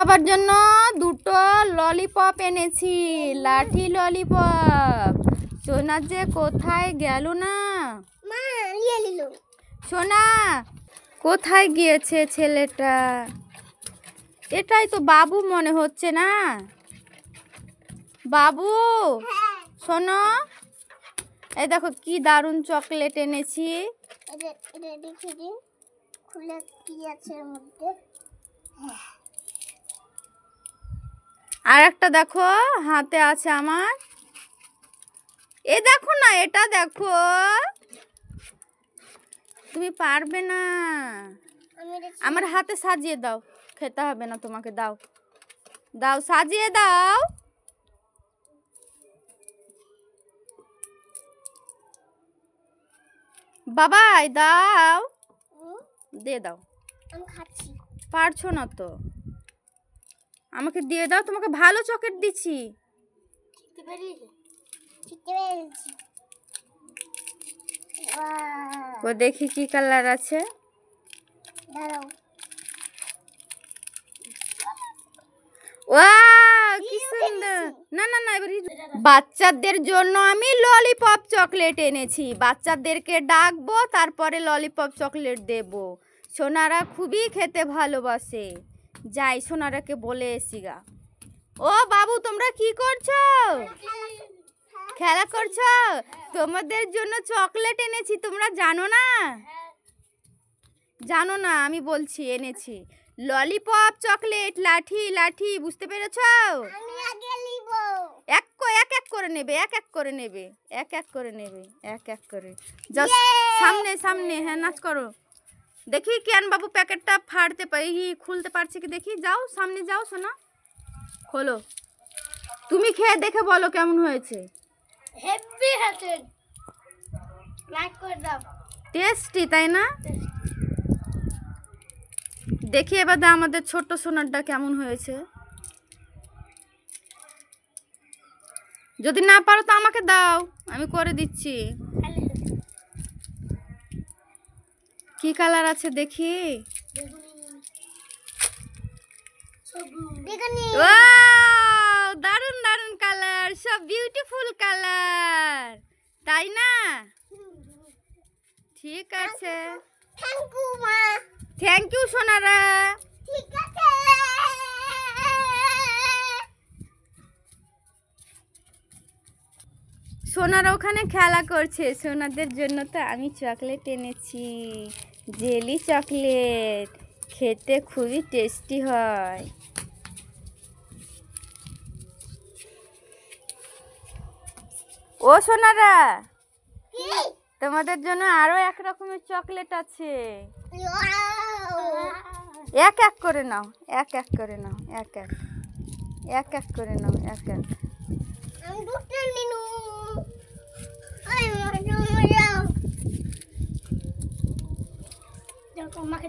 সবার জন্য দুটো ললিপপ এনেছি, লাঠি ললিপপ। সোনা যে কোথায় গেল না? মা নিয়ে নিল। সোনা কোথায় গিয়েছে ছেলেটা? এটাই তো বাবু মনে হচ্ছে না? বাবু শোনো, এই দেখো কি দারুণ চকলেট এনেছি। এটা দেখে দিন, খুলে কি আছে এর মধ্যে। আর একটা দেখো হাতে আছে আমার। এ দেখো না, এটা দেখো। তুমি পারবে না। আমার হাতে সাজিয়ে দাও, খেতে হবে না তোমাকে। দাও দাও, সাজিয়ে দাও। বাবাই দাও, দিয়ে দাও। আমি খাচ্ছি। পারছো না তো, আমাকে দিয়ে দাও। তোমাকে ভালো চকলেট দিচ্ছি। খেতে পেরেছি। ও দেখি কি কালার আছে। দাঁড়াও। ওয়াও কি সুন্দর। না না না, এবার বাচ্চাদের জন্য আমি ললিপপ চকলেট এনেছি। বাচ্চাদেরকে ডাকবো, তারপরে ললিপপ চকলেট দেব। সোনারা খুবই খেতে ভালোবাসে। যাই সোনারাকে বলে এসি গা। ও বাবু, তোমরা কি করছো? খেলা করছো? তোমাদের জন্য চকলেট এনেছি, তোমরা জানো না? জানো না? আমি বলছি এনেছি ললিপপ চকলেট, লাঠি লাঠি, বুঝতে পেরেছো? আমি আগে নিব। এক এক করে নেবে, এক এক করে নেবে, এক এক করে নেবে, এক এক করে। জাস্ট সামনে সামনে, হ্যাঁ নাচ করো। দেখি কেন বাবু প্যাকেটটা ফাড়তে খুলতে পারছে কি দেখি। যাও সামনে যাও সোনা, খোলো। তুমি খেয়ে দেখে বলো কেমন হয়েছে। হেভি হয়েছে। লাইক করে দাও। টেস্টি তাই না? দেখি এবার আমাদের ছোট্ট সোনারটা কেমন হয়েছে। যদি না পারো তো আমাকে দাও, আমি করে দিচ্ছি। কি কালার আছে দেখি। ওয়াও, দারুন দারুন কালার, সব বিউটিফুল কালার, তাই না? ঠিক আছে, থ্যাংক ইউ মা। থ্যাংক ইউ সোনারা। ঠিক আছে। সোনারা ওখানে খেলা করছে। সোনাদের জন্য তো আমি চকলেট এনেছি, জেলি চকলেট। খেতে খুবই টেস্টি হয়। ও সোনারা, তোমাদের জন্য আরো এক রকমের চকলেট আছে। এক এক করে নাও, এক এক করে নাও, এক এক, এক এক করে নাও, এক এক। আমি দুটো নিনু। আই মজা মজা। দেখো মাকে